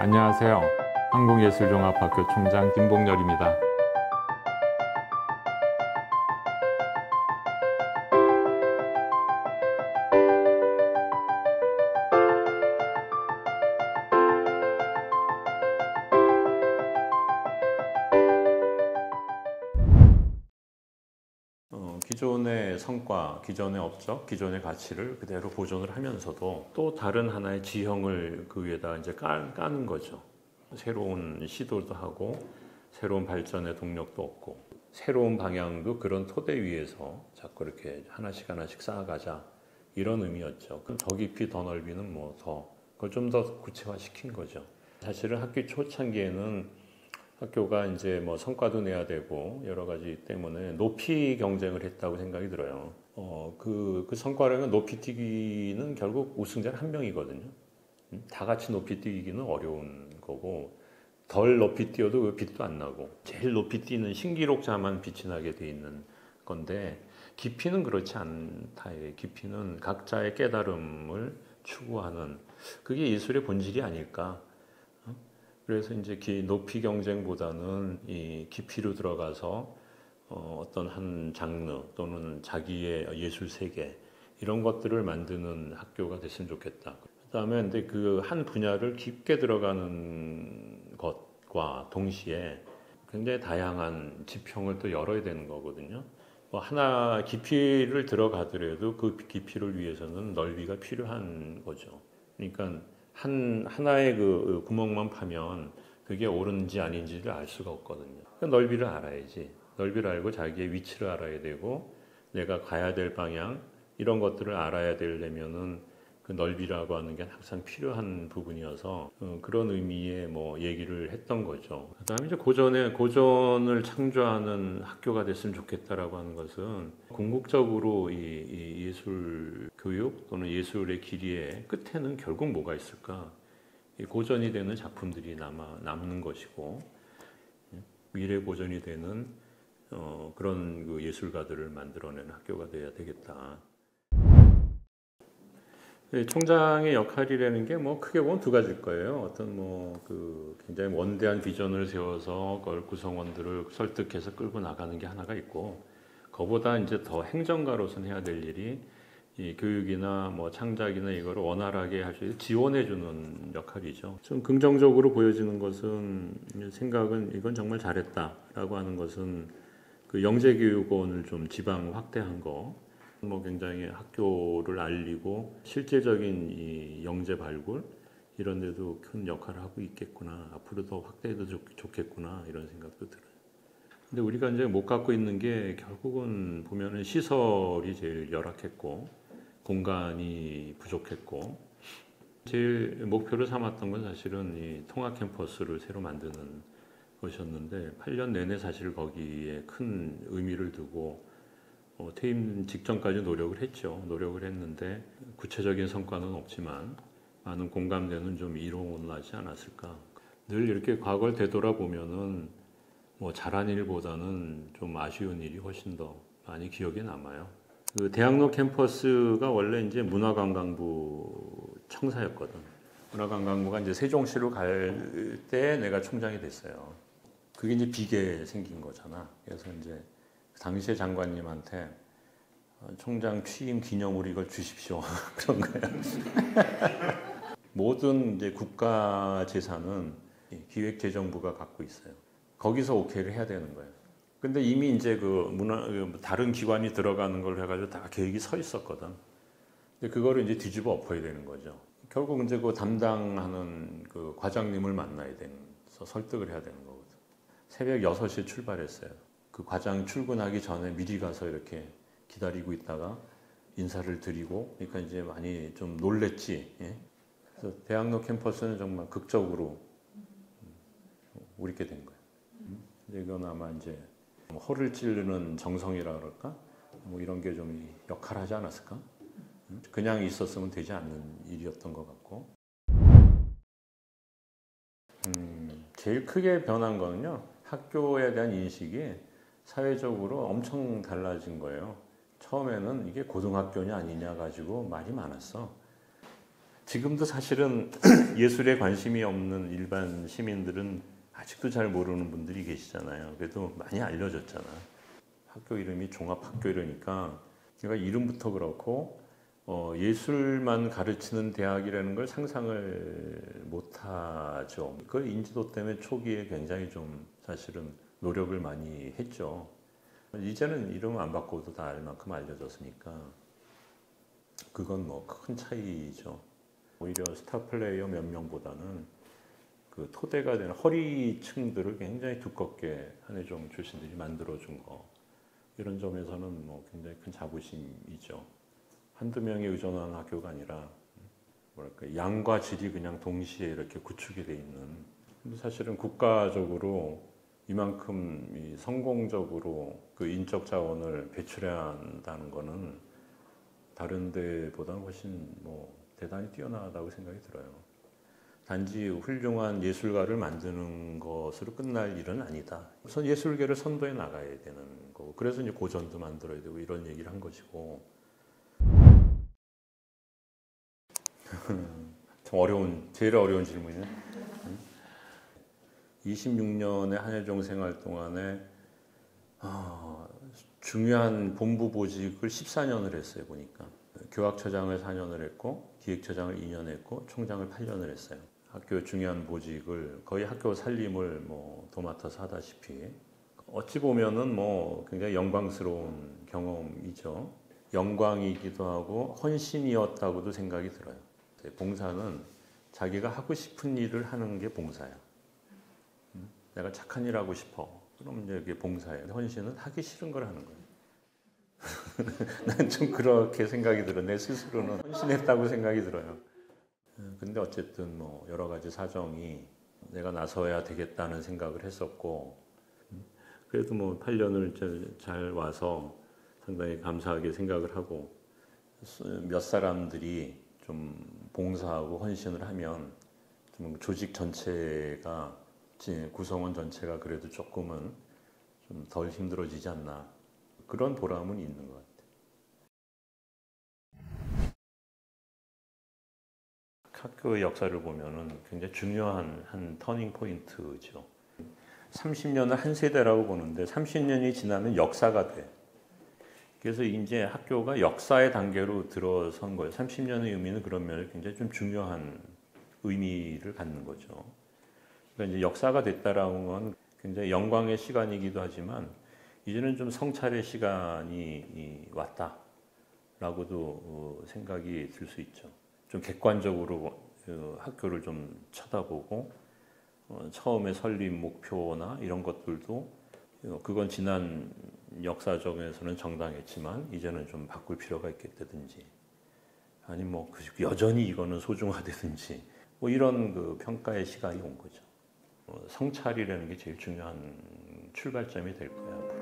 안녕하세요. 한국예술종합학교 총장 김봉렬입니다. 기존의 성과, 기존의 업적, 기존의 가치를 그대로 보존을 하면서도 또 다른 하나의 지형을 그 위에다 이제 까는 거죠. 새로운 시도도 하고 새로운 발전의 동력도 얻고 새로운 방향도 그런 토대 위에서 자꾸 이렇게 하나씩 쌓아가자 이런 의미였죠. 그럼 더 깊이 더 넓이는 뭐 더 그걸 좀 더 구체화시킨 거죠. 사실은 학교 초창기에는 학교가 이제 뭐 성과도 내야 되고 여러 가지 때문에 높이 경쟁을 했다고 생각이 들어요. 그 성과라는 높이 뛰기는 결국 우승자는 한 명이거든요. 다 같이 높이 뛰기는 어려운 거고 덜 높이 뛰어도 그 빛도 안 나고 제일 높이 뛰는 신기록자만 빛이 나게 돼 있는 건데 깊이는 그렇지 않다. 깊이는 각자의 깨달음을 추구하는 그게 예술의 본질이 아닐까. 그래서 이제 높이 경쟁보다는 이 깊이로 들어가서 어떤 한 장르 또는 자기의 예술 세계 이런 것들을 만드는 학교가 됐으면 좋겠다. 그다음에 근데 그 한 분야를 깊게 들어가는 것과 동시에 굉장히 다양한 지평을 또 열어야 되는 거거든요. 뭐 하나 깊이를 들어가더라도 그 깊이를 위해서는 넓이가 필요한 거죠. 그러니까 하나의 그 구멍만 파면 그게 옳은지 아닌지를 알 수가 없거든요. 그러니까 넓이를 알아야지. 넓이를 알고 자기의 위치를 알아야 되고 내가 가야 될 방향 이런 것들을 알아야 되려면은 그 넓이라고 하는 게 항상 필요한 부분이어서 그런 의미의 뭐 얘기를 했던 거죠. 그다음에 이제 고전을 창조하는 학교가 됐으면 좋겠다라고 하는 것은 궁극적으로 이 예술 교육 또는 예술의 길이의 끝에는 결국 뭐가 있을까? 이 고전이 되는 작품들이 남는 것이고 미래 고전이 되는 그런 그 예술가들을 만들어내는 학교가 돼야 되겠다. 총장의 역할이라는 게 뭐 크게 보면 두 가지일 거예요. 어떤 뭐 그 굉장히 원대한 비전을 세워서 그걸 구성원들을 설득해서 끌고 나가는 게 하나가 있고, 그보다 이제 더 행정가로서는 해야 될 일이 이 교육이나 뭐 창작이나 이걸 원활하게 할 수 있게 지원해 주는 역할이죠. 좀 긍정적으로 보여지는 것은 생각은 이건 정말 잘했다라고 하는 것은 그 영재교육원을 좀 지방 확대한 거. 뭐 굉장히 학교를 알리고 실제적인 이 영재 발굴 이런 데도 큰 역할을 하고 있겠구나. 앞으로 더 확대해도 좋겠구나 이런 생각도 들어요. 근데 우리가 이제 못 갖고 있는 게 결국은 보면은 시설이 제일 열악했고 공간이 부족했고 제일 목표를 삼았던 건 사실은 이 통합 캠퍼스를 새로 만드는 것이었는데 8년 내내 사실 거기에 큰 의미를 두고 퇴임 직전까지 노력을 했죠. 노력을 했는데 구체적인 성과는 없지만 많은 공감대는 좀 이루어나지 않았을까. 늘 이렇게 과거를 되돌아보면은 뭐 잘한 일보다는 좀 아쉬운 일이 훨씬 더 많이 기억에 남아요. 그 대학로 캠퍼스가 원래 이제 문화관광부 청사였거든. 문화관광부가 이제 세종시로 갈 때 내가 총장이 됐어요. 그게 이제 비게 생긴 거잖아. 그래서 이제 당시의 장관님한테 총장 취임 기념으로 이걸 주십시오. 그런 거예요. 모든 이제 국가 재산은 기획재정부가 갖고 있어요. 거기서 오케이를 해야 되는 거예요. 근데 이미 이제 다른 기관이 들어가는 걸 해가지고 다 계획이 서 있었거든. 근데 그거를 이제 뒤집어 엎어야 되는 거죠. 결국 이제 그 담당하는 그 과장님을 만나야 돼서 설득을 해야 되는 거거든. 새벽 6시에 출발했어요. 그 과장 출근하기 전에 미리 가서 이렇게 기다리고 있다가 인사를 드리고, 그러니까 이제 많이 좀 놀랬지. 예? 그래서 대학로 캠퍼스는 정말 극적으로 우리게 된 거예요. 근데 이건 아마 이제 허를 찌르는 정성이라 그럴까? 뭐 이런 게 좀 역할하지 않았을까? 그냥 있었으면 되지 않는 일이었던 것 같고. 제일 크게 변한 거는요, 학교에 대한 인식이 사회적으로 엄청 달라진 거예요. 처음에는 이게 고등학교냐 아니냐 가지고 말이 많았어. 지금도 사실은 예술에 관심이 없는 일반 시민들은 아직도 잘 모르는 분들이 계시잖아요. 그래도 많이 알려졌잖아. 학교 이름이 종합학교 이러니까 제가 이름부터 그렇고 예술만 가르치는 대학이라는 걸 상상을 못하죠. 그 인지도 때문에 초기에 굉장히 좀 사실은 노력을 많이 했죠. 이제는 이름 안 바꿔도 다 알 만큼 알려졌으니까 그건 뭐 큰 차이죠. 오히려 스타 플레이어 몇 명보다는 그 토대가 되는 허리층들을 굉장히 두껍게 한혜종 출신들이 만들어준 거, 이런 점에서는 뭐 굉장히 큰 자부심이죠. 한두 명이 의존하는 학교가 아니라 뭐랄까 양과 질이 그냥 동시에 이렇게 구축이 돼 있는. 근데 사실은 국가적으로 이만큼 성공적으로 그 인적 자원을 배출해야 한다는 거는 다른 데보다는 훨씬 뭐 대단히 뛰어나다고 생각이 들어요. 단지 훌륭한 예술가를 만드는 것으로 끝날 일은 아니다. 우선 예술계를 선도해 나가야 되는 거고, 그래서 이제 고전도 만들어야 되고 이런 얘기를 한 것이고. 참 제일 어려운 질문이네. 26년의 한혜종 생활 동안에 중요한 본부 보직을 14년을 했어요, 보니까. 교학처장을 4년을 했고, 기획처장을 2년 했고, 총장을 8년을 했어요. 학교 중요한 보직을 거의 학교 살림을 뭐 도맡아서 하다시피, 어찌 보면은 뭐 굉장히 영광스러운 경험이죠. 영광이기도 하고 헌신이었다고도 생각이 들어요. 봉사는 자기가 하고 싶은 일을 하는 게 봉사야. 내가 착한 일 하고 싶어. 그럼 이제 이게 봉사예요. 헌신은 하기 싫은 걸 하는 거예요. 난 좀 그렇게 생각이 들어. 내 스스로는 헌신했다고 생각이 들어요. 근데 어쨌든 뭐 여러 가지 사정이 내가 나서야 되겠다는 생각을 했었고, 그래도 뭐 8년을 잘 와서 상당히 감사하게 생각을 하고, 몇 사람들이 좀 봉사하고 헌신을 하면 좀 조직 전체가, 구성원 전체가 그래도 조금은 좀 덜 힘들어지지 않나, 그런 보람은 있는 것 같아요. 학교의 역사를 보면은 굉장히 중요한 한 터닝 포인트죠. 30년은 한 세대라고 보는데 30년이 지나면 역사가 돼. 그래서 이제 학교가 역사의 단계로 들어선 거예요. 30년의 의미는 그런 면에 굉장히 좀 중요한 의미를 갖는 거죠. 그러니까 이제 역사가 됐다라는 건 굉장히 영광의 시간이기도 하지만 이제는 좀 성찰의 시간이 왔다라고도 생각이 들 수 있죠. 좀 객관적으로 학교를 좀 쳐다보고 처음에 설립 목표나 이런 것들도 그건 지난 역사적에서는 정당했지만 이제는 좀 바꿀 필요가 있겠다든지, 아니 뭐 여전히 이거는 소중하다든지, 뭐 이런 그 평가의 시간이 온 거죠. 성찰이라는 게 제일 중요한 출발점이 될 거야.